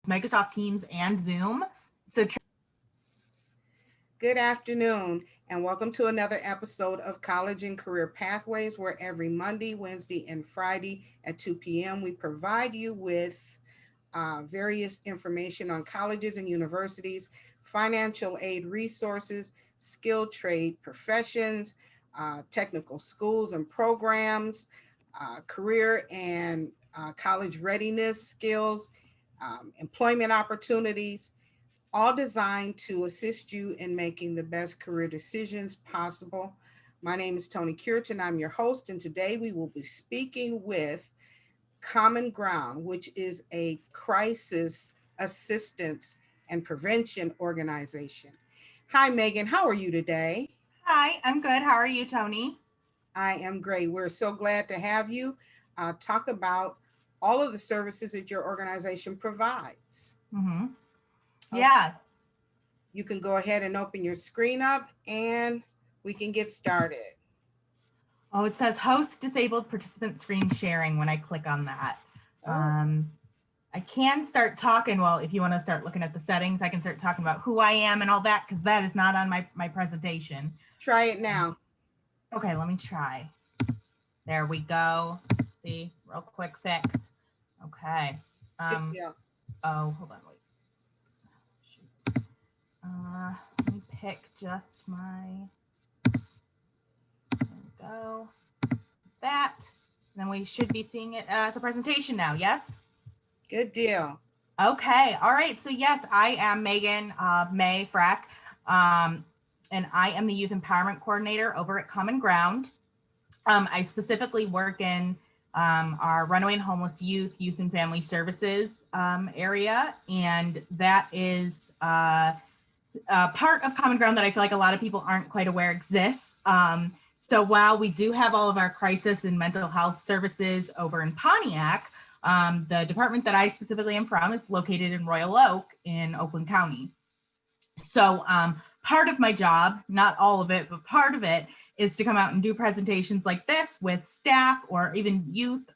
Microsoft Teams and Zoom. So Good afternoon, and welcome to another episode of College and Career Pathways, where every Monday, Wednesday, and Friday at 2 p.m. we provide you with various information on colleges and universities, financial aid resources, skilled trade professions, technical schools and programs, career and college readiness skills, employment opportunities, all designed to assist you in making the best career decisions possible. My name is Toni and I'm your host, and today we will be speaking with Common Ground, which is a crisis assistance and prevention organization. Hi, Megan. How are you today? hi, I'm good. How are you, Toni? I am great. We're so glad to have you talk about all of the services that your organization provides. Mm-hmm. Okay. Yeah. You can go ahead and open your screen up and we can get started. Oh, it says host disabled participant screen sharing when I click on that. Oh, I can start talking. Well, if you want to start looking at the settings, I can start talking about who I am and all that because that is not on my presentation. try it now. Okay, let me try. There we go. See, real quick fix. Okay. Good Um, deal. oh, hold on, wait. Shoot. Let me pick just my, there we go. That. And then we should be seeing it as a presentation now, yes? Good deal. Okay, all right. So yes, I am Megan May Frack, and I am the Youth Empowerment Coordinator over at Common Ground. I specifically work in our runaway and homeless youth and family services area, and that is part of Common Ground that I feel like a lot of people aren't quite aware exists. So while we do have all of our crisis and mental health services over in Pontiac, the department that I specifically am from is located in Royal Oak in Oakland County. So part of my job, not all of it, but part of it is to come out and do presentations like this with staff or even youth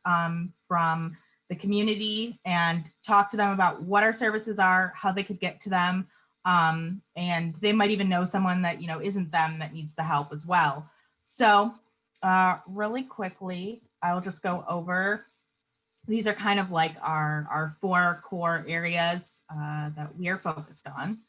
from the community and talk to them about what our services are, how they could get to them. And they might even know someone that, isn't them that needs the help as well. So really quickly, I will just go over. These are kind of like our 4 core areas that we are focused on.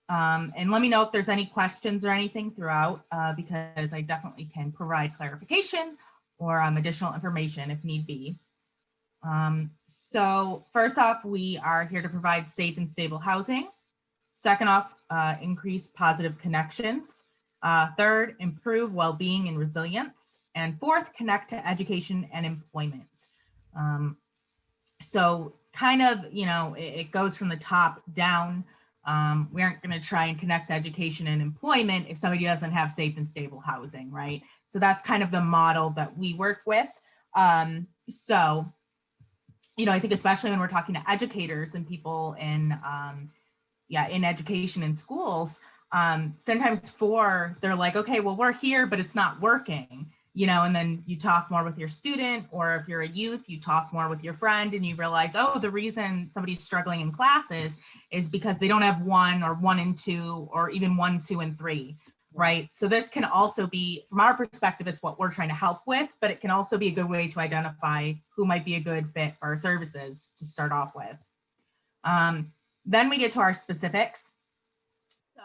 And let me know if there's any questions or anything throughout, because I definitely can provide clarification or additional information if need be. So first off, we are here to provide safe and stable housing. Second off, increase positive connections. Third, improve well-being and resilience. And fourth, connect to education and employment. So kind of, it goes from the top down. We aren't going to try and connect education and employment if somebody doesn't have safe and stable housing, right? So that's kind of the model that we work with. So, I think especially when we're talking to educators and people in education in schools, sometimes they're like, okay, well, we're here, but it's not working, and then you talk more with your student, or if you're a youth, you talk more with your friend and you realize, oh, the reason somebody's struggling in classes is because they don't have 1 or 1 and 2, or even 1, 2, and 3, right? So this can also be, from our perspective, it's what we're trying to help with, but it can also be a good way to identify who might be a good fit for our services to start off with. Then we get to our specifics.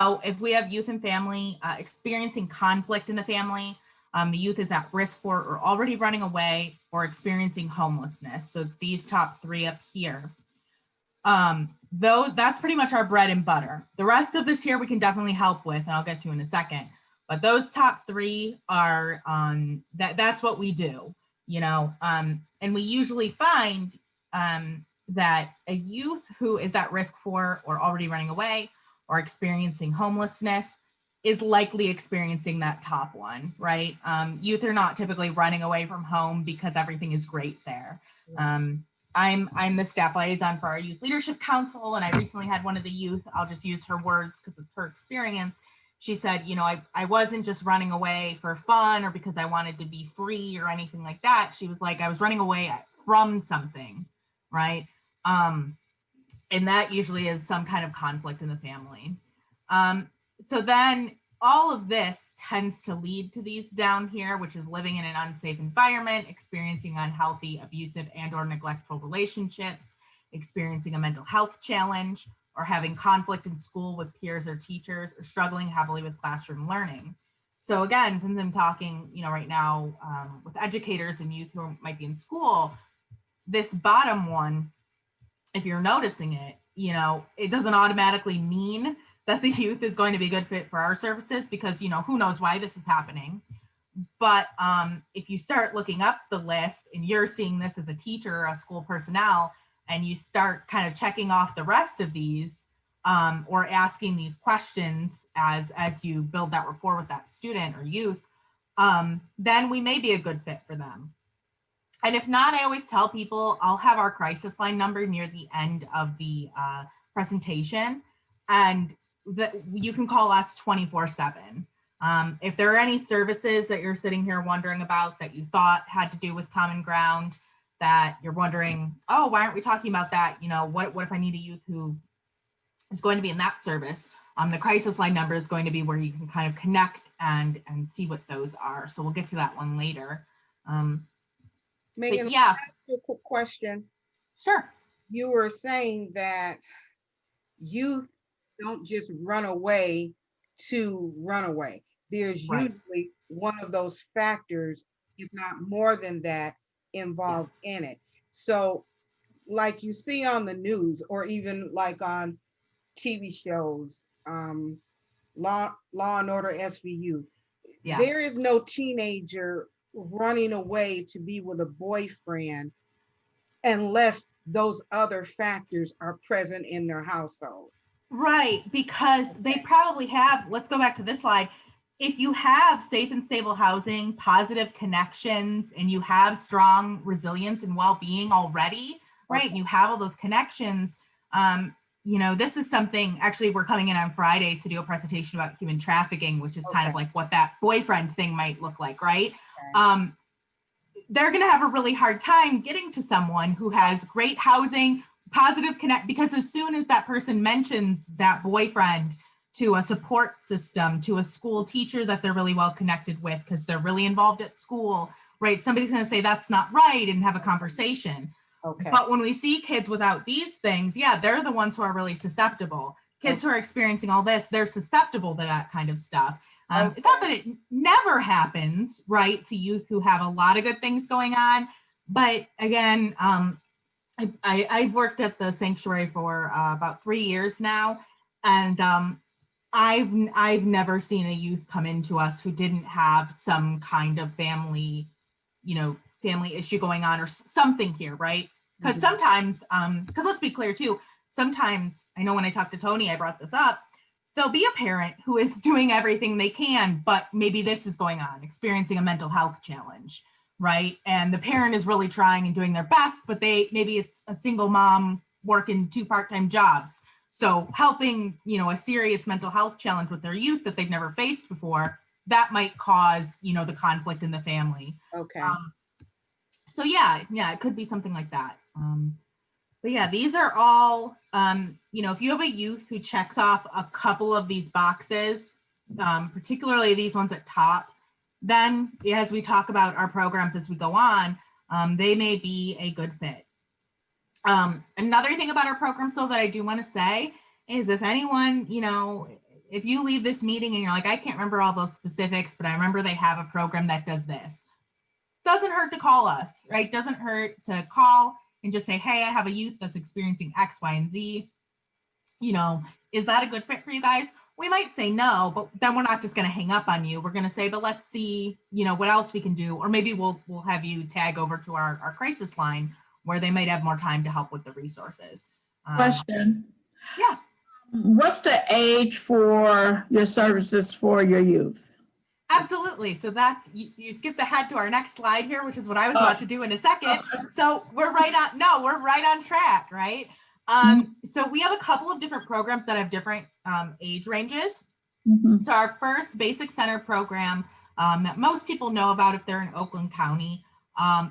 So if we have youth and family experiencing conflict in the family, the youth is at risk for or already running away or experiencing homelessness. So these top 3 up here. Though that's pretty much our bread and butter. The rest of this here we can definitely help with, and I'll get to in a second. But those top 3 are that's what we do, and we usually find that a youth who is at risk for or already running away or experiencing homelessness is likely experiencing that top one, right? Youth are not typically running away from home because everything is great there. I'm the staff liaison for our Youth Leadership Council, and I recently had one of the youth, I'll just use her words because it's her experience. She said, I wasn't just running away for fun or because I wanted to be free or anything like that. She was like, I was running away from something, right? And that usually is some kind of conflict in the family. So then all of this tends to lead to these down here, which is living in an unsafe environment, experiencing unhealthy, abusive, and or neglectful relationships, experiencing a mental health challenge, or having conflict in school with peers or teachers, or struggling heavily with classroom learning. So again, since I'm talking, right now with educators and youth who might be in school, this bottom one, if you're noticing it, it doesn't automatically mean that the youth is going to be a good fit for our services, because, who knows why this is happening. But if you start looking up the list and you're seeing this as a teacher or a school personnel, and you start kind of checking off the rest of these, or asking these questions as you build that rapport with that student or youth, then we may be a good fit for them. And if not, I always tell people I'll have our crisis line number near the end of the presentation, and that you can call us 24/7. If there are any services that you're sitting here wondering about that you thought had to do with Common Ground, that you're wondering, oh, why aren't we talking about that? What if I need a youth who is going to be in that service? The crisis line number is going to be where you can kind of connect and see what those are. So we'll get to that one later. Megan, yeah, a quick question. Sure. You were saying that youth don't just run away to run away. There's usually one of those factors, if not more than that, involved in it. So like you see on the news, or even like on TV shows, Law and Order SVU, there is no teenager running away to be with a boyfriend unless those other factors are present in their household. Right, because they probably have, let's go back to this slide. If you have safe and stable housing, positive connections, and you have strong resilience and well-being already, right, and you have all those connections, this is something, actually, we're coming in on Friday to do a presentation about human trafficking, which is kind of like what that boyfriend thing might look like, right? They're going to have a really hard time getting to someone who has great housing, positive connect, because as soon as that person mentions that boyfriend to a support system, to a school teacher that they're really well connected with because they're really involved at school, right? Somebody's going to say that's not right and have a conversation. But when we see kids without these things, they're the ones who are really susceptible. Kids who are experiencing all this, they're susceptible to that kind of stuff. It's not that it never happens, right, to youth who have a lot of good things going on. But again, I've worked at the sanctuary for about 3 years now, and I've never seen a youth come into us who didn't have some kind of family issue going on or something here, right? Because sometimes, because let's be clear too, sometimes, I know when I talked to Toni, I brought this up, there'll be a parent who is doing everything they can, but maybe this is going on, experiencing a mental health challenge, right? And the parent is really trying and doing their best, but maybe it's a single mom working 2 part-time jobs. So helping, a serious mental health challenge with their youth that they've never faced before, that might cause, the conflict in the family. So it could be something like that. But these are all, if you have a youth who checks off a couple of these boxes, particularly these ones at top, then as we talk about our programs as we go on, they may be a good fit. Another thing about our programs, though, that I do want to say is if anyone, if you leave this meeting and you're like, I can't remember all those specifics, but I remember they have a program that does this. Doesn't hurt to call us, right? Doesn't hurt to call and just say, hey, I have a youth that's experiencing X, Y, and Z. Is that a good fit for you guys? We might say no, but then we're not just going to hang up on you. We're going to say, but let's see, what else we can do. Or maybe we'll have you tag over to our crisis line where they might have more time to help with the resources. Question. Yeah. What's the age for your services for your youth? Absolutely. So that's, you skipped ahead to our next slide here, which is what I was about to do in a second. So we're right on track, right? So we have a couple of different programs that have different age ranges. So our first Basic Center program that most people know about if they're in Oakland County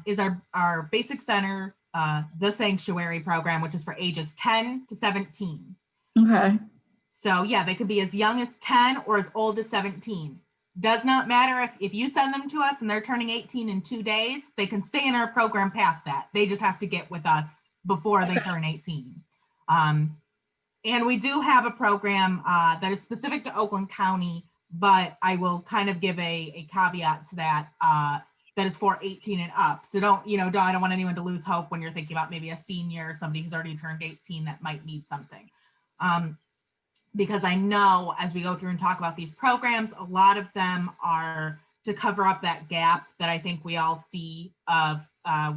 is our Basic Center the sanctuary program, which is for ages 10 to 17. Okay. So yeah, they could be as young as 10 or as old as 17. Does not matter if you send them to us and they're turning 18 in 2 days, they can stay in our program past that. They just have to get with us before they turn 18. And we do have a program that is specific to Oakland County, but I will kind of give a caveat to that, that is for 18 and up. So I don't want anyone to lose hope when you're thinking about maybe a senior or somebody who's already turned 18 that might need something. Because I know as we go through and talk about these programs, a lot of them are to cover up that gap that I think we all see of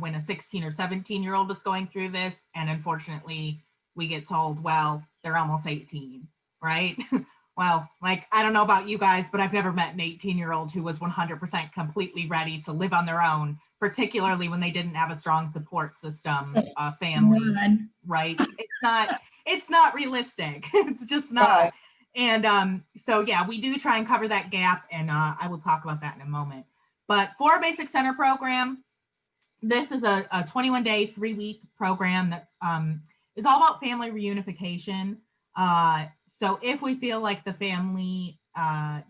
when a 16 or 17-year-old is going through this. And unfortunately, we get told, well, they're almost 18, right? Well, like, I don't know about you guys, but I've never met an 18-year-old who was 100% completely ready to live on their own, particularly when they didn't have a strong support system, family, right? It's not realistic. It's just not. Right. And so, yeah, we do try and cover that gap, and I will talk about that in a moment. But for our Basic Center program, this is a 21-day, 3-week program that is all about family reunification. So if we feel like the family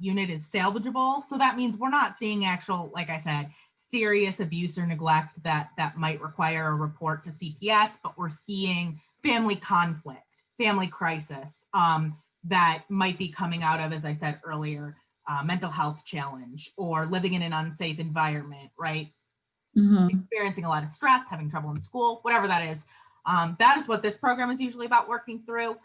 unit is salvageable, so that means we're not seeing actual, like I said, serious abuse or neglect that might require a report to CPS, but we're seeing family conflict, family crisis that might be coming out of, as I said earlier, mental health challenge or living in an unsafe environment, right? Experiencing a lot of stress, having trouble in school, whatever that is. That is what this program is usually about working through.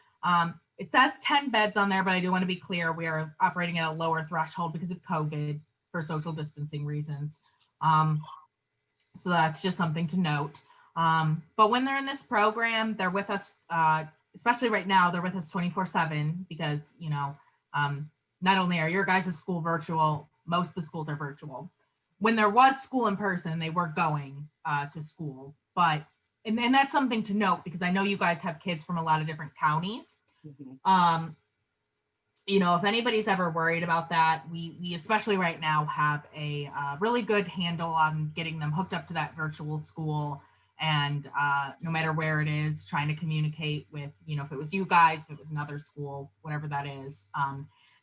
It says 10 beds on there, but I do want to be clear, we are operating at a lower threshold because of COVID for social distancing reasons. So that's just something to note. But when they're in this program, they're with us, especially right now, they're with us 24/7 because, not only are your guys' school virtual, most of the schools are virtual. When there was school in person, they were going to school, but, and that's something to note because I know you guys have kids from a lot of different counties. If anybody's ever worried about that, we especially right now have a really good handle on getting them hooked up to that virtual school. And no matter where it is, trying to communicate with, if it was you guys, if it was another school, whatever that is.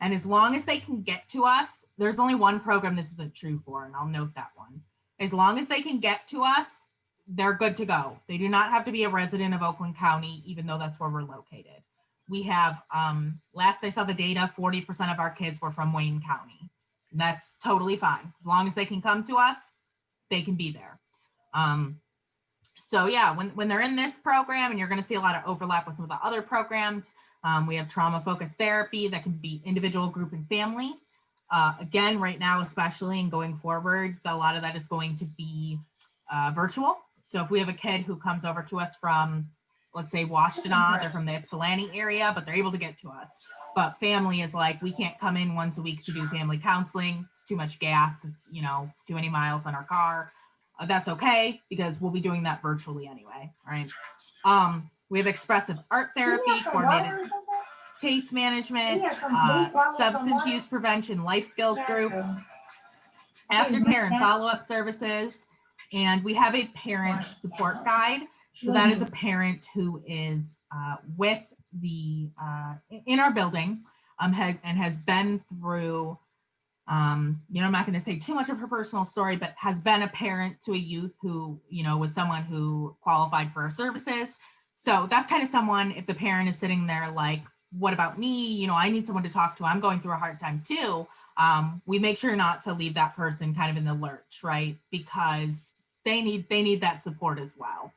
And as long as they can get to us, there's only one program this isn't true for, and I'll note that one. As long as they can get to us, they're good to go. They do not have to be a resident of Oakland County, even though that's where we're located. We have, last I saw the data, 40% of our kids were from Wayne County. And that's totally fine. As long as they can come to us, they can be there. So yeah, when they're in this program, and you're going to see a lot of overlap with some of the other programs, we have trauma-focused therapy that can be individual, group, and family. Again, right now, especially and going forward, a lot of that is going to be virtual. So if we have a kid who comes over to us from, let's say, Washtenaw, they're from the Ypsilanti area, but they're able to get to us. But family is like, we can't come in once a week to do family counseling. It's too much gas. It's, too many miles on our car. That's okay, because we'll be doing that virtually anyway, right? We have expressive art therapy, coordinated case management, substance use prevention, life skills groups, aftercare and follow-up services, and we have a parent support guide. So that is a parent who is with the in our building and has been through. I'm not going to say too much of her personal story, but has been a parent to a youth who, was someone who qualified for our services. So that's kind of someone, if the parent is sitting there like, what about me? I need someone to talk to. I'm going through a hard time too. We make sure not to leave that person kind of in the lurch, right? Because they need that support as well.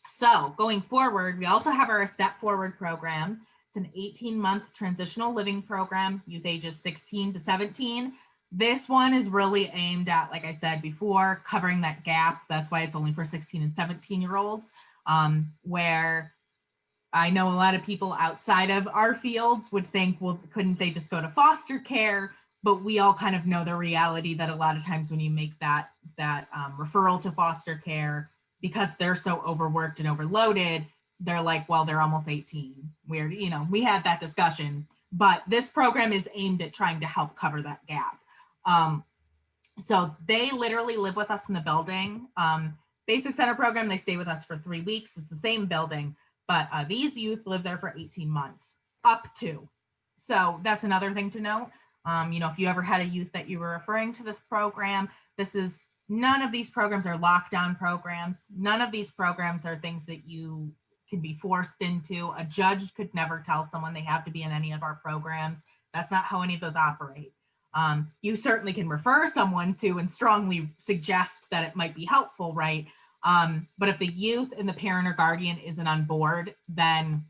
So going forward, we also have our Step Forward program. It's an 18-month transitional living program, youth ages 16 to 17. This one is really aimed at, like I said before, covering that gap. That's why it's only for 16 and 17-year-olds, where I know a lot of people outside of our fields would think, well, couldn't they just go to foster care? But we all kind of know the reality that a lot of times when you make that referral to foster care, because they're so overworked and overloaded, they're like, well, they're almost 18. We had that discussion, but this program is aimed at trying to help cover that gap. So they literally live with us in the building. Basic Center program, they stay with us for 3 weeks. It's the same building, but these youth live there for 18 months, up to. So that's another thing to note. If you ever had a youth that you were referring to this program, none of these programs are lockdown programs. None of these programs are things that you can be forced into. A judge could never tell someone they have to be in any of our programs. That's not how any of those operate. You certainly can refer someone to and strongly suggest that it might be helpful, right? But if the youth and the parent or guardian isn't on board, then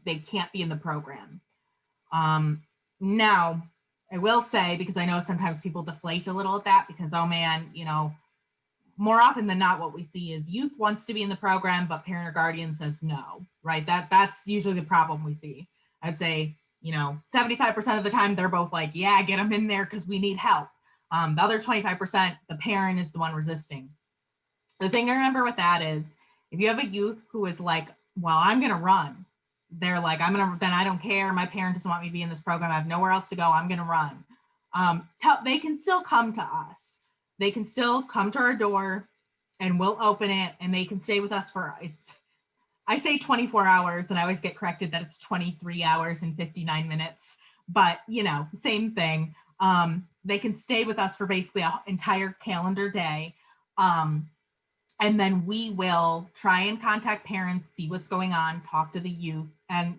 they can't be in the program. Now, I will say, because I know sometimes people deflate a little at that because, oh man, more often than not, what we see is youth wants to be in the program, but parent or guardian says no, right? That's usually the problem we see. I'd say, 75% of the time, they're both like, yeah, get them in there because we need help. The other 25%, the parent is the one resisting. The thing to remember with that is, if you have a youth who is like, well, I'm going to run. They're like, then I don't care. My parent doesn't want me to be in this program. I have nowhere else to go. I'm going to run. They can still come to us. They can still come to our door and we'll open it and they can stay with us I say 24 hours and I always get corrected that it's 23 hours and 59 minutes, but same thing. They can stay with us for basically an entire calendar day. And then we will try and contact parents, see what's going on, talk to the youth. And,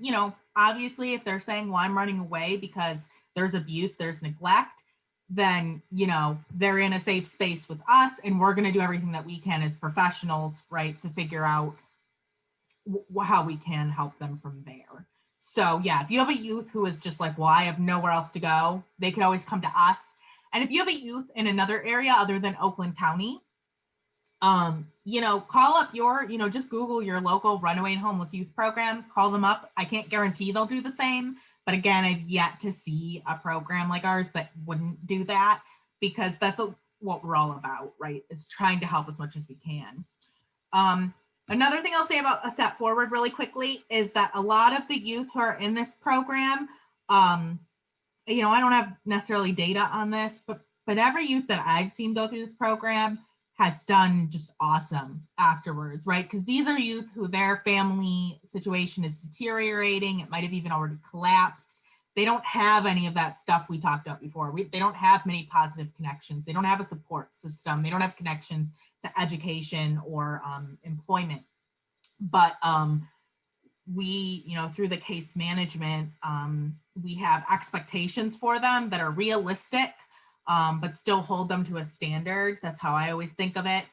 obviously if they're saying, well, I'm running away because there's abuse, there's neglect, then, they're in a safe space with us and we're going to do everything that we can as professionals, right, to figure out how we can help them from there. So yeah, if you have a youth who is just like, well, I have nowhere else to go, they can always come to us. And if you have a youth in another area other than Oakland County, call up just Google your local runaway and homeless youth program, call them up. I can't guarantee they'll do the same, but again, I've yet to see a program like ours that wouldn't do that, because that's what we're all about, right? Is trying to help as much as we can. Another thing I'll say about a step forward really quickly is that a lot of the youth who are in this program, I don't have necessarily data on this, but every youth that I've seen go through this program has done just awesome afterwards, right? Because these are youth who their family situation is deteriorating. It might have even already collapsed. They don't have any of that stuff we talked about before. They don't have many positive connections. They don't have a support system. They don't have connections to education or employment. But we, through the case management, we have expectations for them that are realistic, but still hold them to a standard. That's how I always think of it.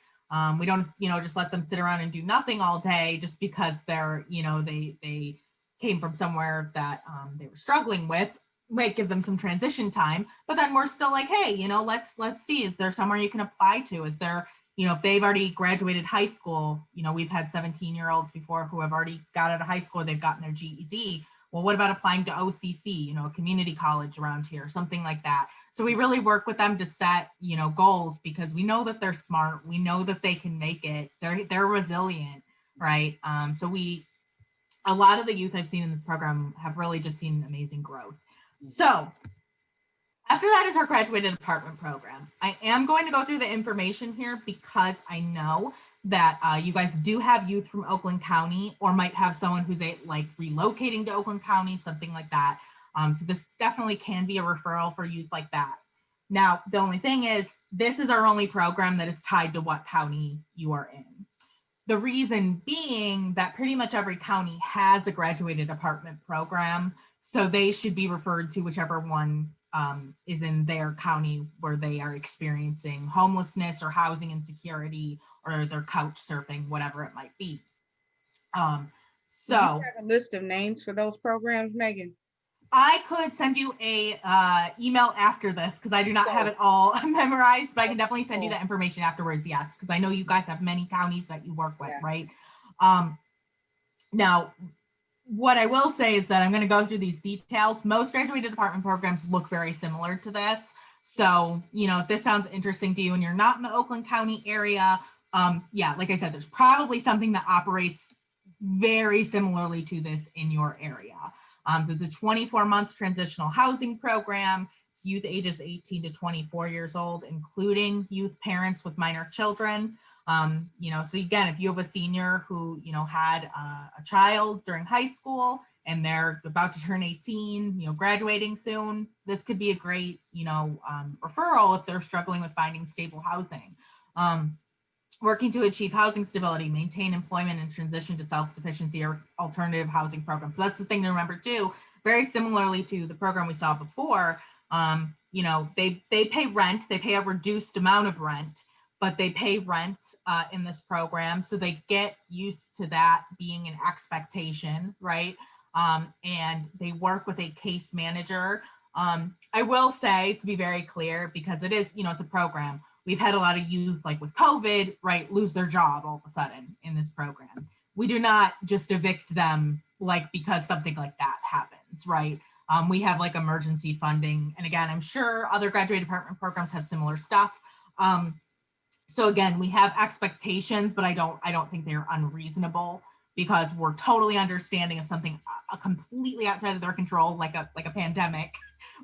We don't, just let them sit around and do nothing all day just because they're, they came from somewhere that they were struggling with. Might give them some transition time, but then we're still like, hey, let's see, is there somewhere you can apply to? Is there, if they've already graduated high school, we've had 17-year-olds before who have already got out of high school, they've gotten their GED. Well, what about applying to OCC, a community college around here, something like that. So we really work with them to set, goals, because we know that they're smart. We know that they can make it. They're resilient, right? A lot of the youth I've seen in this program have really just seen amazing growth. So after that is our graduated apartment program. I am going to go through the information here because I know that you guys do have youth from Oakland County, or might have someone who's relocating to Oakland County, something like that. So this definitely can be a referral for youth like that. Now, the only thing is, this is our only program that is tied to what county you are in. The reason being that pretty much every county has a graduated apartment program, so they should be referred to whichever one is in their county where they are experiencing homelessness or housing insecurity, or they're couch surfing, whatever it might be. So do you have a list of names for those programs, Megan? I could send you a email after this, because I do not have it all memorized, but I can definitely send you that information afterwards. Yes, because I know you guys have many counties that you work with, right? Now, what I will say is that I'm going to go through these details. Most graduated apartment programs look very similar to this. So, if this sounds interesting to you and you're not in the Oakland County area, yeah, like I said, there's probably something that operates very similarly to this in your area. So it's a 24-month transitional housing program. It's youth ages 18 to 24 years old, including youth parents with minor children. So again, if you have a senior who, had a child during high school and they're about to turn 18, graduating soon, this could be a great, referral if they're struggling with finding stable housing. Working to achieve housing stability, maintain employment, and transition to self-sufficiency or alternative housing programs. So that's the thing to remember too. Very similarly to the program we saw before, they pay rent, they pay a reduced amount of rent, but they pay rent in this program. So they get used to that being an expectation, right? And they work with a case manager. I will say, to be very clear, because it is, it's a program, we've had a lot of youth, like with COVID, right, lose their job all of a sudden in this program. We do not just evict them because something like that happens, right? We have like emergency funding. And again, I'm sure other graduate department programs have similar stuff. So again, we have expectations, but I don't think they're unreasonable, because we're totally understanding of something completely outside of their control, like a pandemic,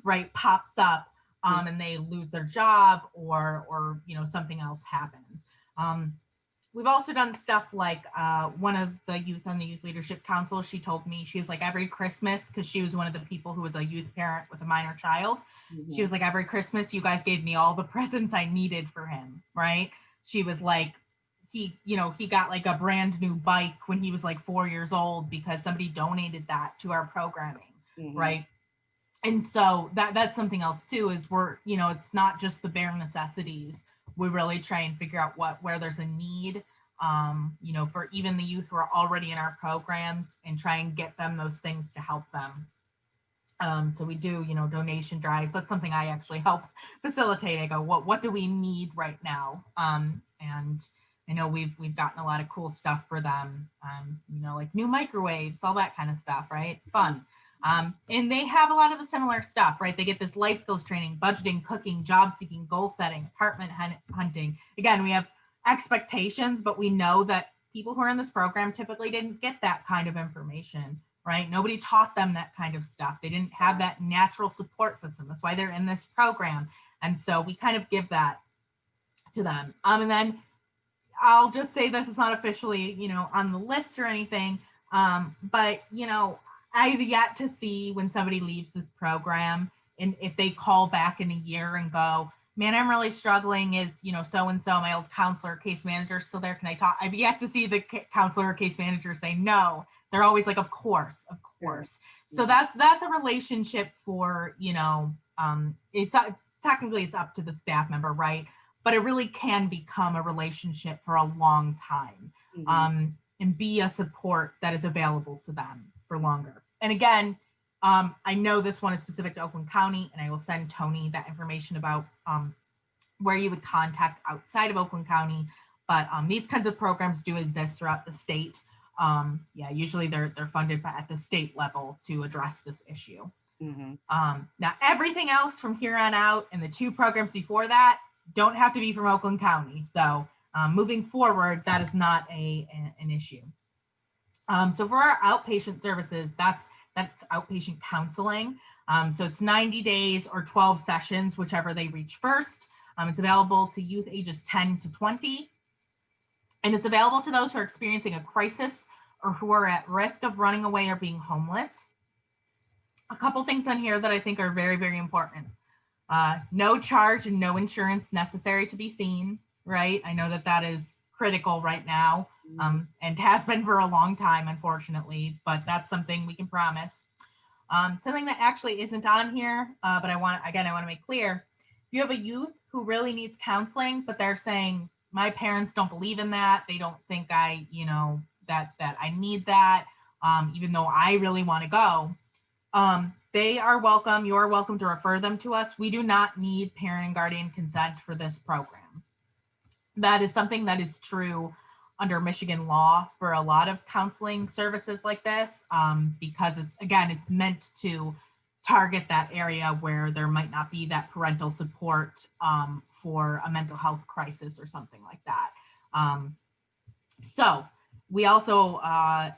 right, pops up. And they lose their job or something else happens. We've also done stuff like one of the youth on the Youth Leadership Council, she told me, she was like, every Christmas, because she was one of the people who was a youth parent with a minor child. She was like, every Christmas, you guys gave me all the presents I needed for him, right? She was like, he got like a brand new bike when he was like 4 years old because somebody donated that to our programming, right? And so that's something else too, is we're, it's not just the bare necessities. We really try and figure out where there's a need, for even the youth who are already in our programs, and try and get them those things to help them. So we do, donation drives. That's something I actually help facilitate. I go, what do we need right now? And I know we've gotten a lot of cool stuff for them, like new microwaves, all that kind of stuff, right? Fun. And they have a lot of the similar stuff, right? They get this life skills training, budgeting, cooking, job seeking, goal setting, apartment hunting. Again, we have expectations, but we know that people who are in this program typically didn't get that kind of information, right? Nobody taught them that kind of stuff. They didn't have that natural support system. That's why they're in this program. And so we kind of give that to them. And then I'll just say this is not officially, on the list or anything, but, I've yet to see when somebody leaves this program and if they call back in a year and go, man, I'm really struggling. Is, so-and-so, my old counselor, case manager still there? Can I talk? I've yet to see the counselor or case manager say no. They're always like, of course. So that's a relationship for, technically it's up to the staff member, right? But it really can become a relationship for a long time, and be a support that is available to them for longer. And again, I know this one is specific to Oakland County, and I will send Toni that information about where you would contact outside of Oakland County. But these kinds of programs do exist throughout the state. Usually they're funded at the state level to address this issue. Now, everything else from here on out, and the 2 programs before that, don't have to be from Oakland County. So moving forward, that is not an issue. So for our outpatient services, that's outpatient counseling. So it's 90 days or 12 sessions, whichever they reach first. It's available to youth ages 10 to 20. And it's available to those who are experiencing a crisis or who are at risk of running away or being homeless. A couple things on here that I think are very, very important. No charge and no insurance necessary to be seen, right? I know that is critical right now, and has been for a long time, unfortunately, but that's something we can promise. Something that actually isn't on here, but I want to make clear, if you have a youth who really needs counseling, but they're saying, my parents don't believe in that, they don't think I, that I need that, even though I really want to go, they are welcome. You're welcome to refer them to us. We do not need parent and guardian consent for this program. That is something that is true under Michigan law for a lot of counseling services like this, because it's meant to target that area where there might not be that parental support for a mental health crisis or something like that. So we also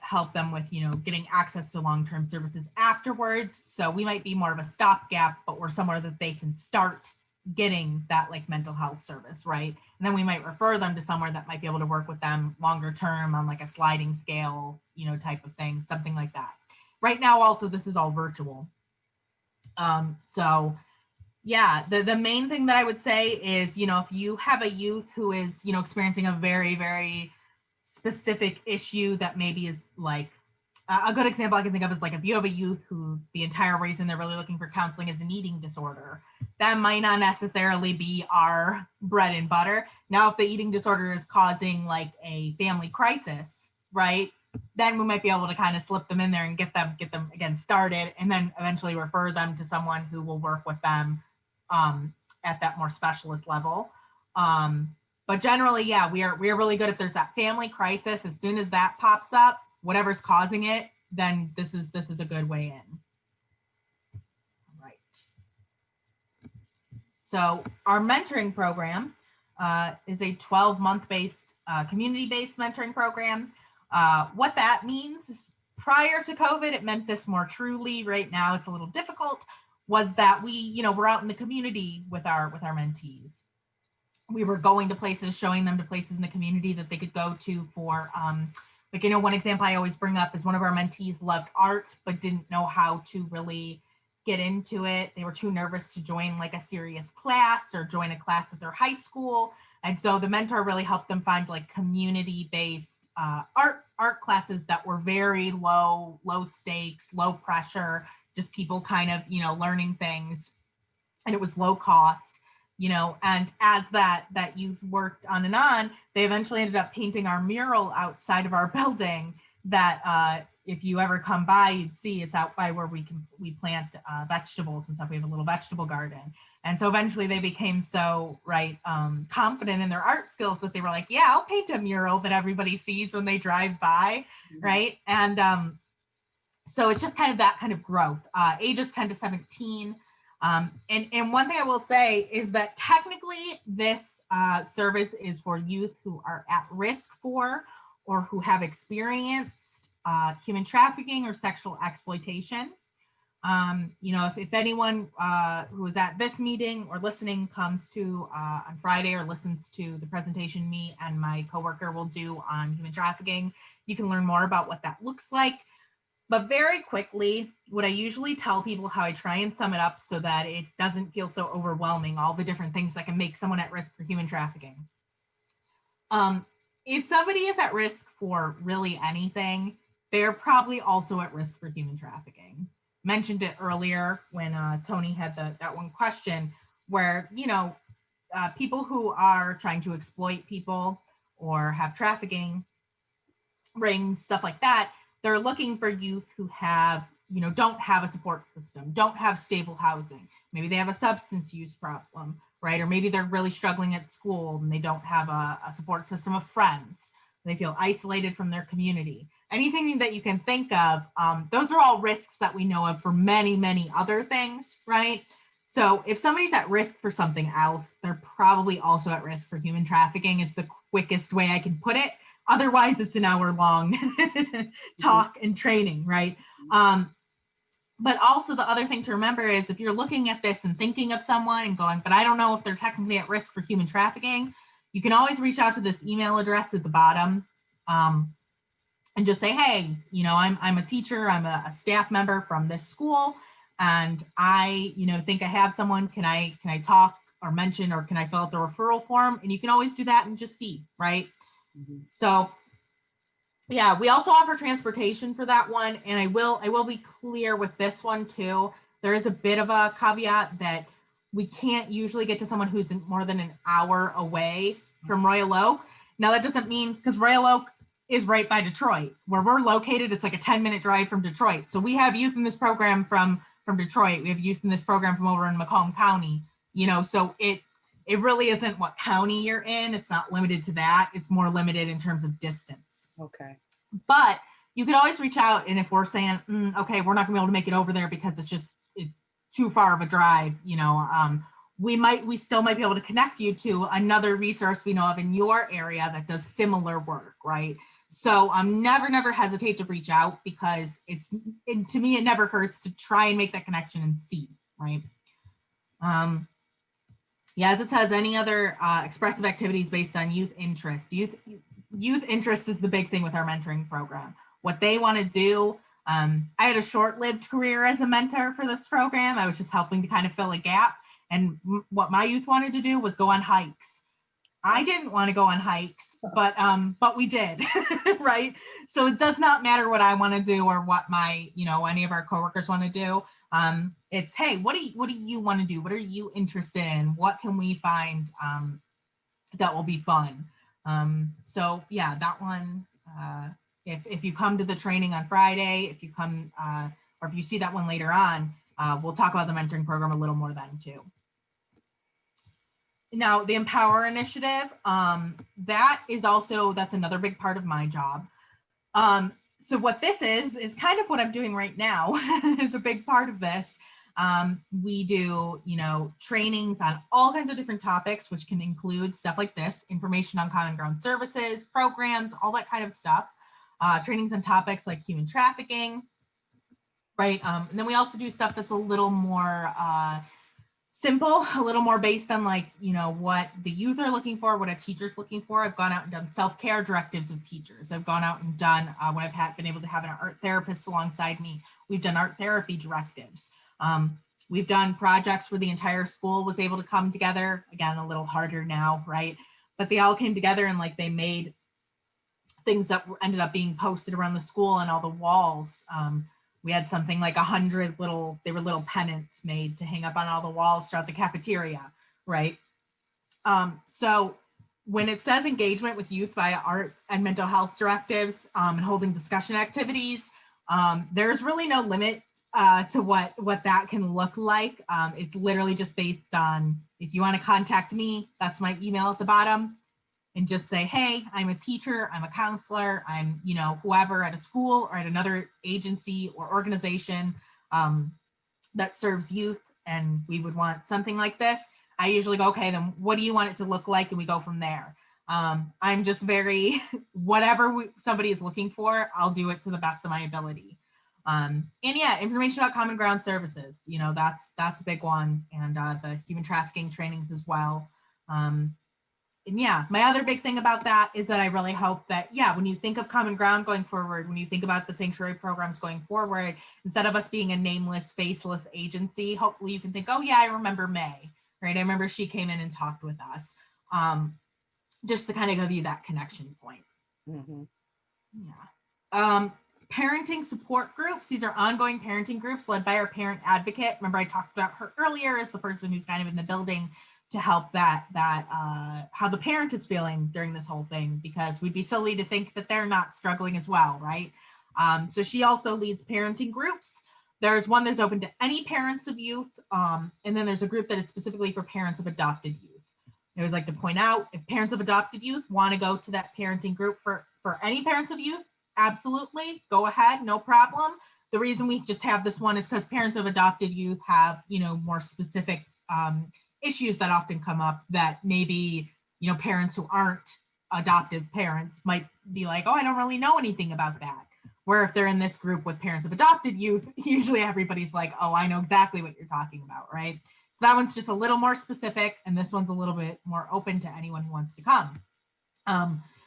help them with, getting access to long-term services afterwards. So we might be more of a stopgap, but we're somewhere that they can start getting that like mental health service, right? And then we might refer them to somewhere that might be able to work with them longer term on like a sliding scale, type of thing, something like that. Right now, also, this is all virtual. So yeah, the main thing that I would say is, if you have a youth who is, experiencing a very, very specific issue that maybe is like, a good example I can think of is like if you have a youth who the entire reason they're really looking for counseling is an eating disorder, that might not necessarily be our bread and butter. Now, if the eating disorder is causing like a family crisis, right, then we might be able to kind of slip them in there and get them again started, and then eventually refer them to someone who will work with them at that more specialist level. But generally, yeah, we are really good if there's that family crisis. As soon as that pops up, whatever's causing it, then this is a good way in. Right. So our mentoring program is a 12-month based community-based mentoring program. What that means is prior to COVID, it meant this more truly. Right now, it's a little difficult. Was that we, we're out in the community with our mentees. We were going to places, showing them to places in the community that they could go to for, one example I always bring up is one of our mentees loved art, but didn't know how to really get into it. They were too nervous to join like a serious class or join a class at their high school. And so the mentor really helped them find like community-based art classes that were very low stakes, low pressure, just people kind of, learning things. And it was low cost, and as that youth worked on and on, they eventually ended up painting our mural outside of our building that if you ever come by, you'd see it's out by where we plant vegetables and stuff. We have a little vegetable garden. And so eventually they became so confident in their art skills that they were like, yeah, I'll paint a mural that everybody sees when they drive by. Mm-hmm. Right. And so it's just kind of that kind of growth, ages 10 to 17. And one thing I will say is that technically this service is for youth who are at risk for or who have experienced human trafficking or sexual exploitation. If anyone who is at this meeting or listening comes to on Friday or listens to the presentation me and my coworker will do on human trafficking, you can learn more about what that looks like. But very quickly, what I usually tell people, how I try and sum it up so that it doesn't feel so overwhelming, all the different things that can make someone at risk for human trafficking. If somebody is at risk for really anything, they're probably also at risk for human trafficking. Mentioned it earlier when Toni had that one question where, people who are trying to exploit people or have trafficking rings, stuff like that, they're looking for youth who have, don't have a support system, don't have stable housing. Maybe they have a substance use problem, right? Or maybe they're really struggling at school and they don't have a support system of friends. They feel isolated from their community. Anything that you can think of, those are all risks that we know of for many, many other things, right? So if somebody's at risk for something else, they're probably also at risk for human trafficking is the quickest way I can put it. Otherwise, it's an hour-long talk and training, right? But also the other thing to remember is if you're looking at this and thinking of someone and going, but I don't know if they're technically at risk for human trafficking, you can always reach out to this email address at the bottom and just say, hey, I'm a teacher, I'm a staff member from this school, and I, think I have someone. Can I talk or mention, or can I fill out the referral form? And you can always do that and just see, right? Mm-hmm. So yeah, we also offer transportation for that one. And I will be clear with this one too. There is a bit of a caveat that we can't usually get to someone who's more than an hour away from Royal Oak. Now that doesn't mean, because Royal Oak is right by Detroit. Where we're located, it's like a 10-minute drive from Detroit. So we have youth in this program from Detroit. We have youth in this program from over in Macomb County, so it really isn't what county you're in. It's not limited to that. It's more limited in terms of distance. Okay. But you could always reach out. And if we're saying, okay, we're not gonna be able to make it over there because it's too far of a drive, we still might be able to connect you to another resource we know of in your area that does similar work, right? So never hesitate to reach out, because to me, it never hurts to try and make that connection and see, right? Yeah, as it says, any other expressive activities based on youth interest. Youth interest is the big thing with our mentoring program. What they want to do. I had a short-lived career as a mentor for this program. I was just helping to kind of fill a gap. And what my youth wanted to do was go on hikes. I didn't want to go on hikes, but we did, right? So it does not matter what I want to do or what my, any of our coworkers want to do. It's, hey, what do you want to do? What are you interested in? What can we find that will be fun? So yeah, that one. If you come to the training on Friday, if you come or if you see that one later on, we'll talk about the mentoring program a little more then too. Now, the Empower Initiative, that's another big part of my job. So what this is kind of what I'm doing right now is a big part of this. We do, trainings on all kinds of different topics, which can include stuff like this, information on common ground services, programs, all that kind of stuff. Trainings on topics like human trafficking, right? And then we also do stuff that's a little more simple, a little more based on like, what the youth are looking for, what a teacher's looking for. I've gone out and done self-care directives with teachers. I've gone out and done, when I've been able to have an art therapist alongside me, we've done art therapy directives. We've done projects where the entire school was able to come together. Again, a little harder now, right? But they all came together and like they made things that ended up being posted around the school and all the walls. We had something like 100 little pennants made to hang up on all the walls throughout the cafeteria, right? So when it says engagement with youth via art and mental health directives and holding discussion activities, there's really no limit to what that can look like. It's literally just based on, if you want to contact me, that's my email at the bottom. And just say, hey, I'm a teacher, I'm a counselor, I'm, whoever at a school or at another agency or organization that serves youth, and we would want something like this. I usually go, okay, then what do you want it to look like? And we go from there. I'm just very, whatever somebody is looking for, I'll do it to the best of my ability. And yeah, information about common ground services, that's a big one. And the human trafficking trainings as well. And yeah, my other big thing about that is that I really hope that, yeah, when you think of Common Ground going forward, when you think about the sanctuary programs going forward, instead of us being a nameless, faceless agency, hopefully you can think, oh yeah, I remember May, right? I remember she came in and talked with us, just to kind of give you that connection point. Mm-hmm. Yeah. Parenting support groups. These are ongoing parenting groups led by our parent advocate. Remember I talked about her earlier as the person who's kind of in the building to help how the parent is feeling during this whole thing, because we'd be silly to think that they're not struggling as well, right? So she also leads parenting groups. There's one that's open to any parents of youth, and then there's a group that is specifically for parents of adopted youth. I always like to point out, if parents of adopted youth want to go to that parenting group for any parents of youth, absolutely, go ahead, no problem. The reason we just have this one is because parents of adopted youth have, more specific issues that often come up that maybe, parents who aren't adoptive parents might be like, oh, I don't really know anything about that. Where if they're in this group with parents of adopted youth, usually everybody's like, oh, I know exactly what you're talking about, right? So that one's just a little more specific, and this one's a little bit more open to anyone who wants to come.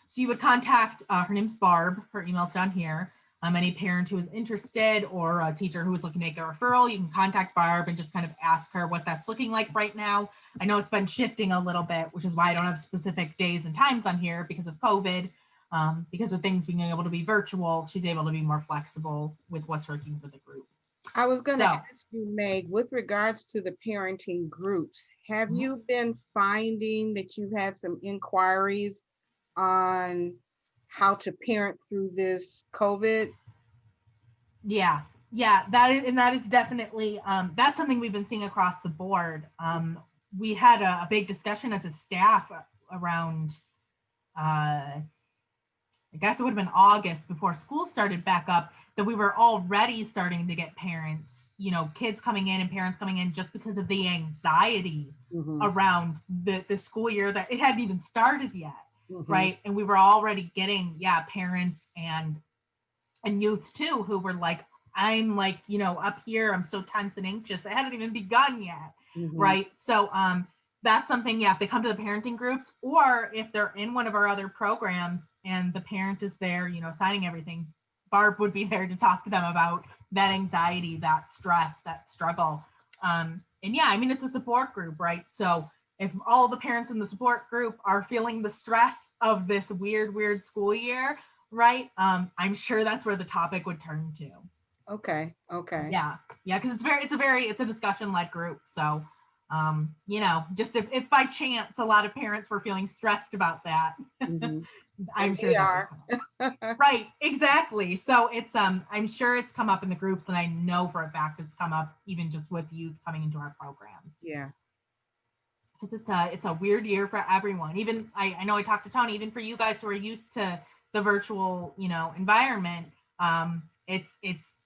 So you would contact, her name's Barb, her email's down here. Any parent who is interested or a teacher who is looking to make a referral, you can contact Barb and just kind of ask her what that's looking like right now. I know it's been shifting a little bit, which is why I don't have specific days and times on here because of COVID. Because of things being able to be virtual, she's able to be more flexible with what's working for the group. I was going to ask you, Meg, with regards to the parenting groups, have you been finding that you've had some inquiries on how to parent through this COVID? Yeah, that is definitely, that's something we've been seeing across the board. We had a big discussion as a staff around, I guess it would have been August before school started back up, that we were already starting to get parents, kids coming in and parents coming in just because of the anxiety around the school year, that it hadn't even started yet. Right. And we were already getting, parents and youth too, who were like, I'm like, up here, I'm so tense and anxious. It hasn't even begun yet. Right. So, that's something, yeah, if they come to the parenting groups, or if they're in one of our other programs and the parent is there, you know, signing everything, Barb would be there to talk to them about that anxiety, that stress, that struggle. And yeah, I mean, it's a support group, right? So if all the parents in the support group are feeling the stress of this weird school year, right? I'm sure that's where the topic would turn to. Okay. Yeah, because it's a discussion-led group. So, you know, just if by chance a lot of parents were feeling stressed about that, Mhm. I'm And sure we that are. would come up. Right, exactly. So it's I'm sure it's come up in the groups, and I know for a fact it's come up even just with youth coming into our programs. Yeah. Because it's a weird year for everyone. Even I know I talked to Toni, even for you guys who are used to the virtual, you know, environment, it's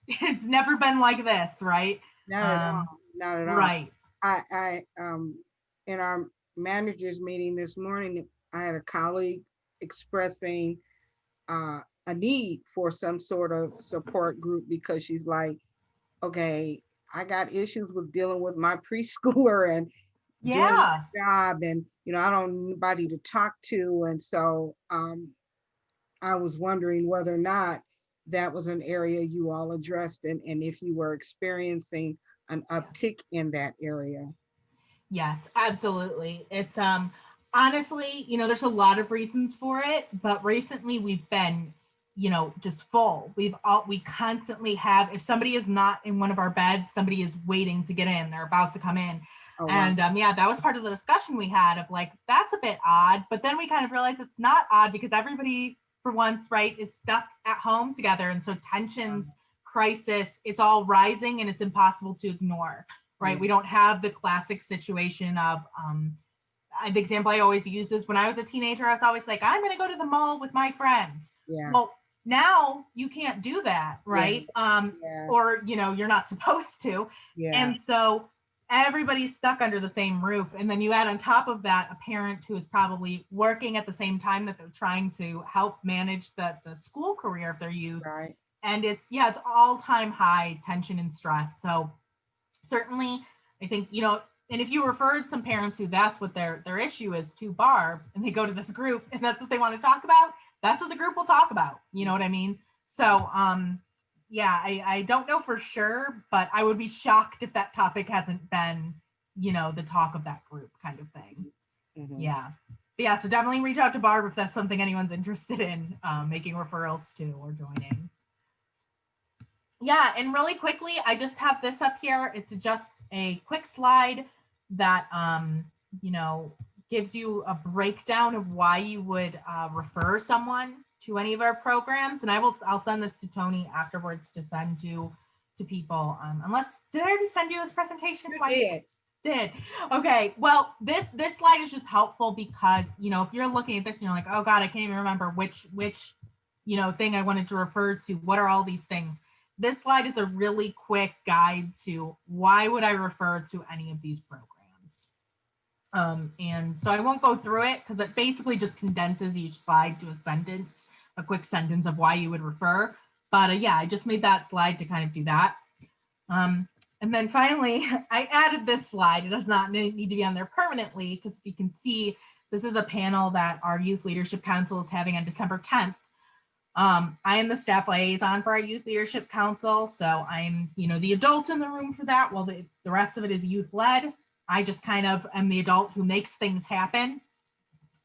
it's never been like this, right? Not at all. Not at all. Right. I in our managers meeting this morning, I had a colleague expressing a need for some sort of support group because she's like, okay, I got issues with dealing with my preschooler and doing Yeah. my job, and I don't have anybody to talk to, and so I was wondering whether or not that was an area you all addressed, and if you were experiencing an uptick in that area. Yes, absolutely. It's honestly, you know, there's a lot of reasons for it, but recently we've been, you know, just full. We constantly have, if somebody is not in one of our beds, somebody is waiting to get in. They're about to come in. Oh, wow. And yeah, that was part of the discussion we had of like, that's a bit odd. But then we kind of realized it's not odd because everybody, for once, right, is stuck at home together. And so tensions, crisis, it's all rising and it's impossible to ignore, right? Yeah. We don't have the classic situation of, the example I always use is when I was a teenager, I was always like, I'm going to go to the mall with my friends. Yeah. Well, now you can't do that, right? Yeah. Or, you know, you're not supposed to. Yeah. And so everybody's stuck under the same roof. And then you add on top of that a parent who is probably working at the same time that they're trying to help manage the school career of their youth. Right. And it's all-time high tension and stress. So certainly, I think, you know, and if you referred some parents who that's what their issue is to Barb, and they go to this group and that's what they want to talk about, that's what the group will talk about. You know what I mean? So, yeah, I don't know for sure, but I would be shocked if that topic hasn't been, you know, the talk of that group kind of thing. Mhm. Yeah. But yeah, so definitely reach out to Barb if that's something anyone's interested in making referrals to or joining. Yeah, and really quickly, I just have this up here. It's just a quick slide that, you know, gives you a breakdown of why you would refer someone to any of our programs. And I'll send this to Toni afterwards to send you to people. Did I already send you this presentation? You did. Okay. Well, this slide is just helpful because, you know, if you're looking at this and you're like, oh God, I can't even remember which, you know, thing I wanted to refer to. What are all these things? This slide is a really quick guide to why would I refer to any of these programs. And so I won't go through it because it basically just condenses each slide to a quick sentence of why you would refer. But yeah, I just made that slide to kind of do that. And then finally, I added this slide. It does not need to be on there permanently because you can see this is a panel that our Youth Leadership Council is having on December 10th. I am the staff liaison for our Youth Leadership Council. So I'm, you know, the adult in the room for that, while the rest of it is youth led. I just kind of am the adult who makes things happen.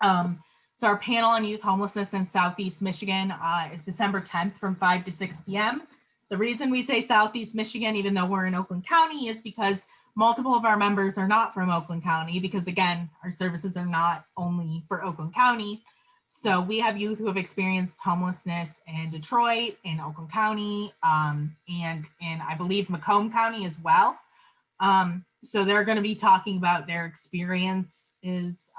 So our panel on youth homelessness in Southeast Michigan is December 10th from 5 to 6 p.m. The reason we say Southeast Michigan, even though we're in Oakland County, is because multiple of our members are not from Oakland County, because again, our services are not only for Oakland County. So we have youth who have experienced homelessness in Detroit, in Oakland County, and in, I believe, Macomb County as well. So they're going to be talking about their experiences,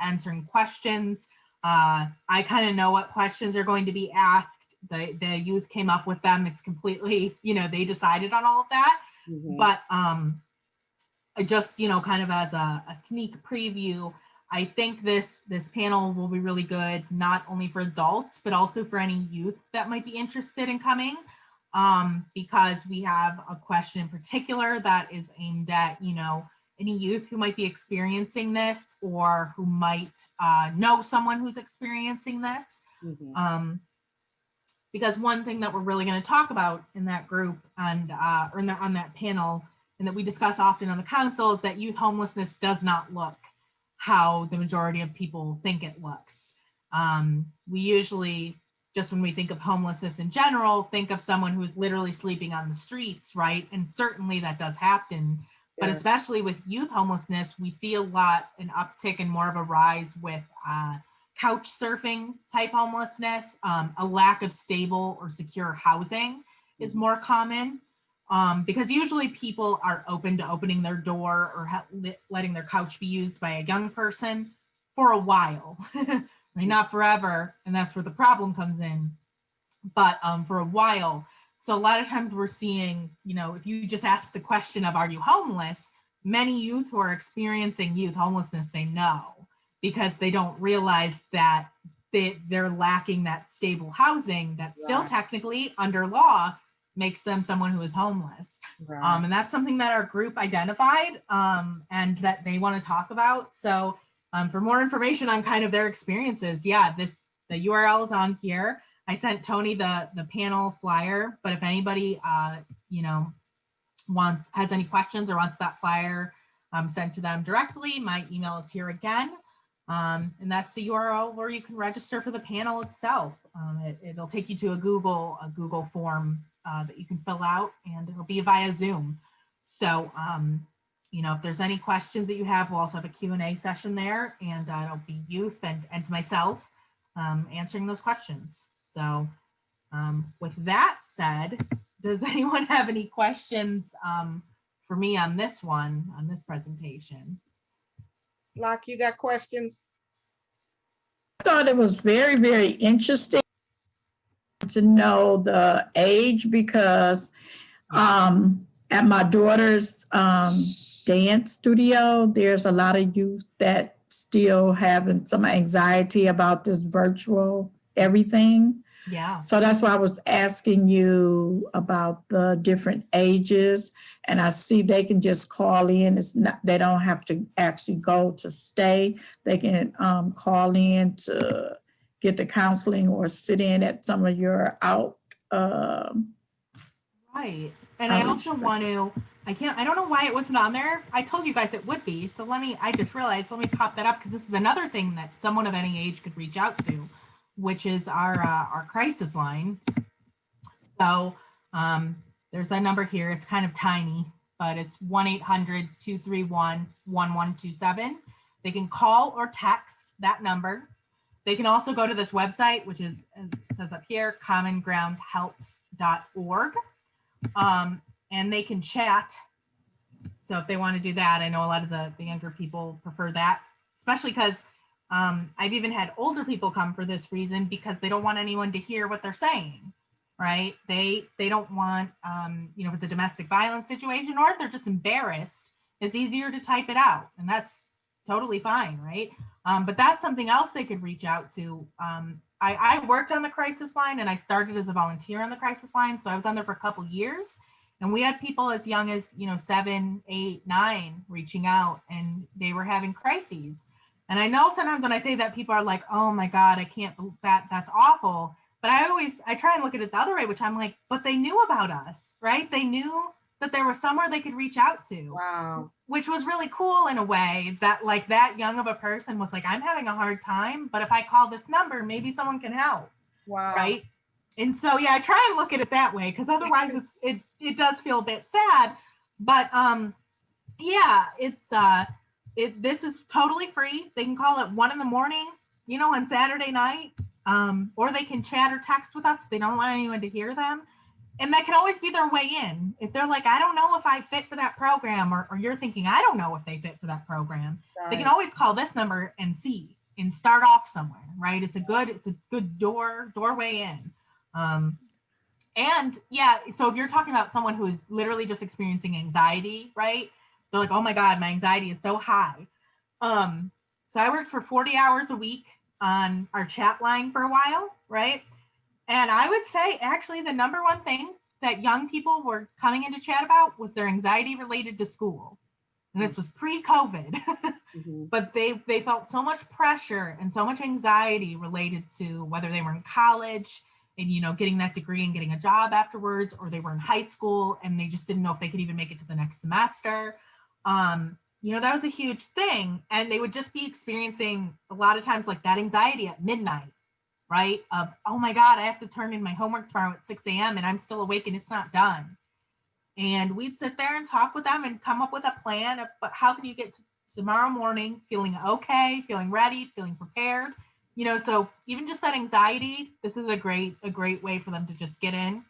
answering questions. I kind of know what questions are going to be asked. The youth came up with them. It's completely, you know, they decided on all of that. Mhm. But just, you know, kind of as a sneak preview, I think this panel will be really good, not only for adults, but also for any youth that might be interested in coming, because we have a question in particular that is aimed at, you know, any youth who might be experiencing this or who might know someone who's experiencing this. Mhm. Because one thing that we're really going to talk about in that group and or on that panel, and that we discuss often on the council, is that youth homelessness does not look how the majority of people think it looks. We usually, just when we think of homelessness in general, think of someone who's literally sleeping on the streets, right? And certainly that does happen. But Yeah. especially with youth homelessness, we see a lot, an uptick and more of a rise with couch surfing type homelessness. A lack of stable or secure housing is more common, because usually people are open to opening their door or letting their couch be used by a young person for a while. I mean, not forever, and that's where the problem comes in, but for a while. So a lot of times we're seeing, you know, if you just ask the question of, are you homeless? Many youth who are experiencing youth homelessness say no, because they don't realize that they're lacking that stable housing that still Right. technically under law makes them someone who is homeless. Right. And that's something that our group identified, and that they want to talk about. So for more information on kind of their experiences, the URL is on here. I sent Toni the panel flyer, but if anybody has any questions or wants that flyer sent to them directly, my email is here again. And that's the URL where you can register for the panel itself. It'll take you to a Google form that you can fill out, and it'll be via Zoom. So, if there's any questions that you have, we'll also have a Q&A session there, and it'll be youth and myself answering those questions. So with that said, does anyone have any questions for me on this presentation? Locke, you got questions? I thought it was very, very interesting to know the age, because at my daughter's dance studio, there's a lot of youth that still having some anxiety about this virtual everything. Yeah. So that's why I was asking you about the different ages, and I see they can just call in. It's not, they don't have to actually go to stay. They can call in to get the counseling or sit in at some of your out. Right. And I also want to, I don't know why it wasn't on there. I told you guys it would be. So I just realized, let me pop that up, because this is another thing that someone of any age could reach out to, which is our crisis line. So there's that number here. It's kind of tiny, but it's 1-800-231-1127. They can call or text that number. They can also go to this website, which is, as it says up here, commongroundhelps.org. And they can chat. So if they want to do that, I know a lot of the younger people prefer that, especially because I've even had older people come for this reason, because they don't want anyone to hear what they're saying, right? They don't want, if it's a domestic violence situation, or if they're just embarrassed, it's easier to type it out, and that's totally fine, right? But that's something else they could reach out to. I worked on the crisis line, and I started as a volunteer on the crisis line. So I was on there for a couple years, and we had people as young as, 7, 8, 9 reaching out, and they were having crises. And I know sometimes when I say that, people are like, oh my God, I can't believe that, that's awful. But I try and look at it the other way, which I'm like, but they knew about us, right? They knew that there was somewhere they could reach out to. Wow. Which was really cool in a way, that like that young of a person was like, I'm having a hard time, but if I call this number, maybe someone can help. Wow. Right. And so, I try and look at it that way, because otherwise it does feel a bit sad. But this is totally free. They can call at 1 a.m, on Saturday night, or they can chat or text with us if they don't want anyone to hear them. And that can always be their way in. If they're like, I don't know if I fit for that program, or you're thinking, I don't know if they fit for that program, Right. They can always call this number and see, and start off somewhere, right? It's a good doorway in. So if you're talking about someone who is literally just experiencing anxiety, right? They're like, oh my God, my anxiety is so high. So I worked for 40 hours a week on our chat line for a while, right? And I would say actually the number one thing that young people were coming into chat about was their anxiety related to school. And this was pre-COVID. Mhm. But they felt so much pressure and so much anxiety related to whether they were in college and, you know, getting that degree and getting a job afterwards, or they were in high school and they just didn't know if they could even make it to the next semester. You know, that was a huge thing. And they would just be experiencing a lot of times like that anxiety at midnight, right? Of, oh my God, I have to turn in my homework tomorrow at 6 a.m. and I'm still awake and it's not done. And we'd sit there and talk with them and come up with a plan of, but how can you get to tomorrow morning feeling okay, feeling ready, feeling prepared? You know, so even just that anxiety, this is a great way for them to just get in.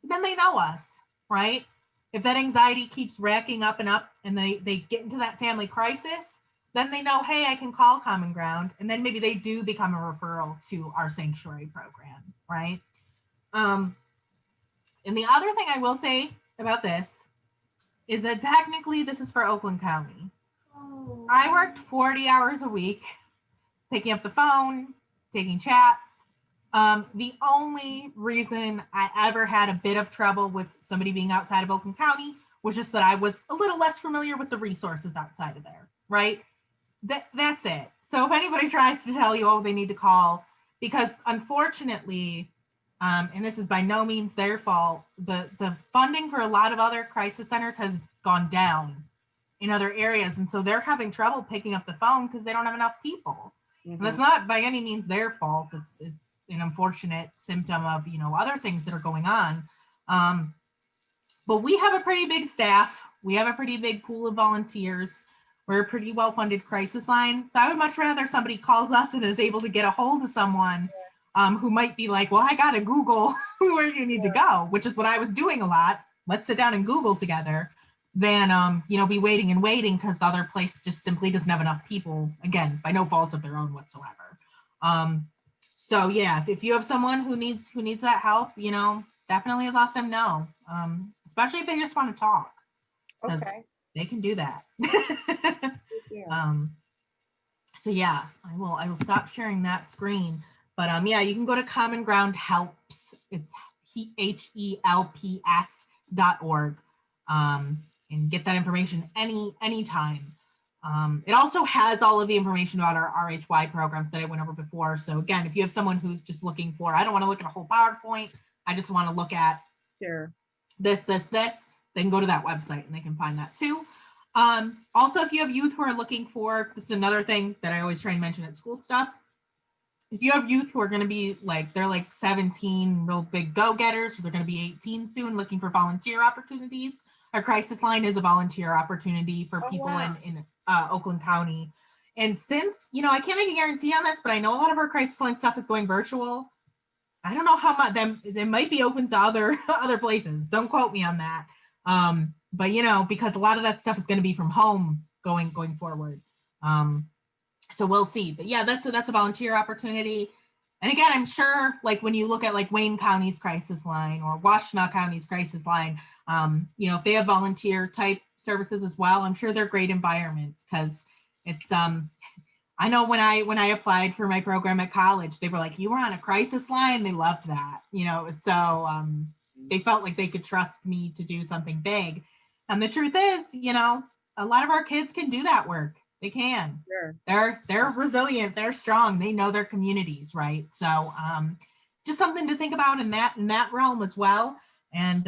Then they know us, right? If that anxiety keeps racking up and they get into that family crisis, then they know, hey, I can call Common Ground. And then maybe they do become a referral to our sanctuary program, right? And the other thing I will say about this is that technically this is for Oakland County. I worked 40 hours a week, picking up the phone, taking chats. The only reason I ever had a bit of trouble with somebody being outside of Oakland County was just that I was a little less familiar with the resources outside of there, right? That's it. So if anybody tries to tell you, oh, they need to call, because unfortunately, and this is by no means their fault, the funding for a lot of other crisis centers has gone down in other areas. And so they're having trouble picking up the phone because they don't have enough people. And that's not by any means their fault. It's an unfortunate symptom of, you know, other things that are going on. But we have a pretty big staff. We have a pretty big pool of volunteers. We're a pretty well-funded crisis line. So I would much rather somebody calls us and is able to get a hold of someone who might be like, well, I got to Google where you need to go, which is what I was doing a lot. Let's sit down and Google together, than, you know, be waiting and waiting because the other place just simply doesn't have enough people, again, by no fault of their own whatsoever. So yeah, if you have someone who needs that help, you know, definitely let them know, especially if they just want to talk. Okay. They can do that. Yeah. So yeah, I will stop sharing that screen. But yeah, you can go to Common Ground Helps. It's HELPS.org, and get that information anytime. It also has all of the information about our RHY programs that I went over before. So again, if you have someone who's just looking for, I don't want to look at a whole PowerPoint, I just want to look at this, they can go to that website and they can find that too. Also, if you have youth who are looking for, this is another thing that I always try and mention at school stuff. If you have youth who are going to be like, they're like 17 real big go-getters, or they're going to be 18 soon looking for volunteer opportunities, our crisis line is a volunteer opportunity for people in Oakland County. And since, you know, I can't make a guarantee on this, but I know a lot of our crisis line stuff is going virtual. I don't know how much they might be open to other places. Don't quote me on that. But you know, because a lot of that stuff is going to be from home going forward. So we'll see. But yeah, that's a volunteer opportunity. And again, I'm sure like when you look at like Wayne County's crisis line or Washtenaw County's crisis line, you know, if they have volunteer type services as well, I'm sure they're great environments, because it's I know when I applied for my program at college, they were like, you were on a crisis line. They loved that, you know, so they felt like they could trust me to do something big. And the truth is, you know, a lot of our kids can do that work. They can. Sure. They're resilient. They're strong. They know their communities, right? So just something to think about in that realm as well. And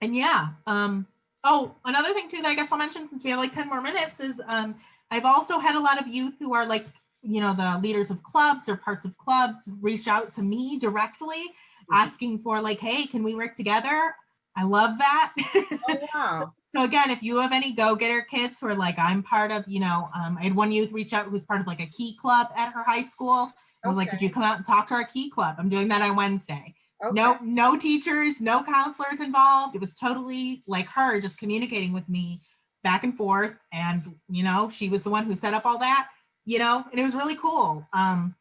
yeah. Oh, another thing too that I guess I'll mention, since we have like 10 more minutes, is I've also had a lot of youth who are like, you know, the leaders of clubs or parts of clubs reach out to me directly, asking for like, hey, can we work together? I love that. Oh, wow. So again, if you have any go-getter kids who are like, I'm part of, you know, I had one youth reach out who's part of like a key club at her high school. I was like, could you come out and talk to our key club? I'm doing that on Wednesday. Okay. No teachers, no counselors involved. It was totally like her just communicating with me back and forth. And, you know, she was the one who set up all that, you know, and it was really cool. So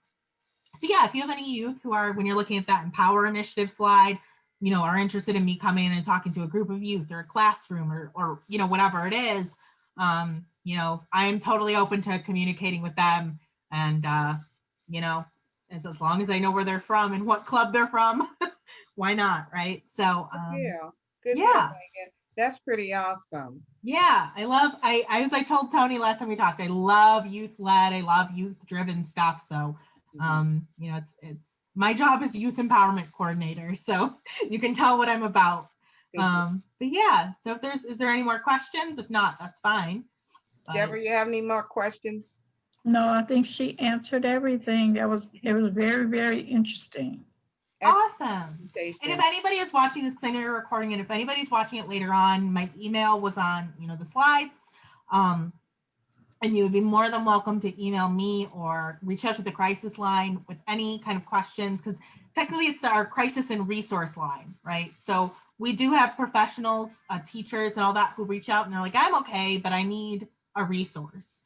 yeah, if you have any youth who are, when you're looking at that Empower initiative slide, you know, are interested in me coming in and talking to a group of youth or a classroom or you know, whatever it is, you know, I'm totally open to communicating with them. And, you know, as long as I know where they're from and what club they're from, why not, right? So, Good deal, Megan. That's pretty awesome. Yeah, I as I told Tony last time we talked, I love youth led, I love youth driven stuff. So, you know, it's my job as youth empowerment coordinator. So you can tell what I'm about. But yeah, so is there any more questions? If not, that's fine. Deborah, you have any more questions? No, I think she answered everything. It was very, very interesting. Awesome. And if anybody is watching this, because I know you're recording it, if anybody's watching it later on, my email was on, you know, the slides. And you would be more than welcome to email me or reach out to the crisis line with any kind of questions, because technically it's our crisis and resource line, right? So we do have professionals, teachers and all that who reach out and they're like, I'm okay, but I need a resource.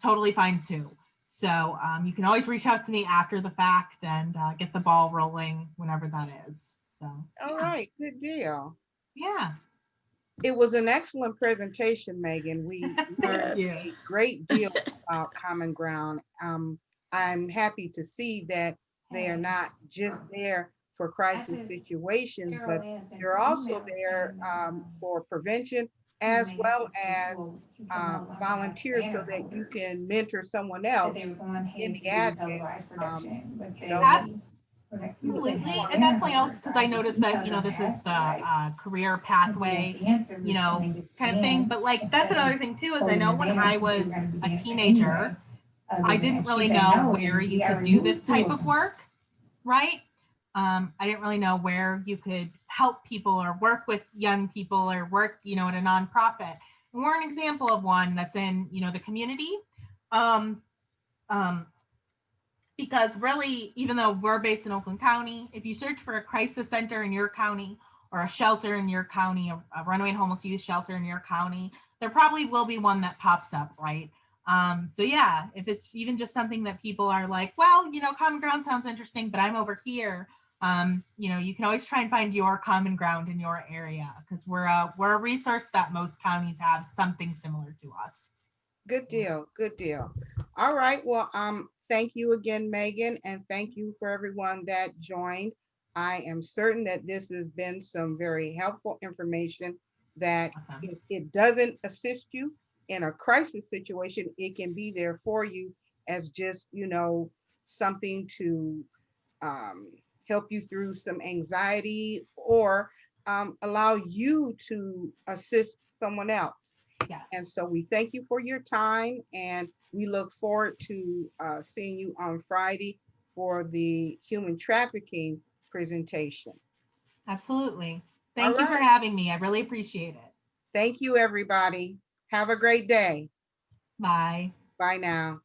Totally fine too. So you can always reach out to me after the fact and get the ball rolling whenever that is. So, all right, good deal. Yeah. It was an excellent presentation, Megan. We learned Yes. a great deal about Common Ground. I'm happy to see that they are not just there for crisis situations, but they're also there for prevention as well as volunteer so that you can mentor someone else in the admin. You know, Absolutely. And that's something else, because I noticed that, you know, this is the career pathway, you know, kind of thing. But like, that's another thing too, is I know when I was a teenager, I didn't really know where you could do this type of work, right? I didn't really know where you could help people or work with young people or work, you know, at a nonprofit. And we're an example of one that's in, you know, the community. Because really, even though we're based in Oakland County, if you search for a crisis center in your county or a shelter in your county, a runaway and homeless youth shelter in your county, there probably will be one that pops up, right? So yeah, if it's even just something that people are like, well, you know, Common Ground sounds interesting, but I'm over here. You know, you can always try and find your common ground in your area, because we're a resource that most counties have something similar to us. good deal, good deal. All right, well, thank you again, Megan, and thank you for everyone that joined. I am certain that this has been some very helpful information that Awesome. if it doesn't assist you in a crisis situation, it can be there for you as just, you know, something to help you through some anxiety or allow you to assist someone else. Yes. And so we thank you for your time and we look forward to seeing you on Friday for the human trafficking presentation. Absolutely. All Thank you for right. having me. I really appreciate it. Thank you, everybody. Have a great day. Bye. Bye now.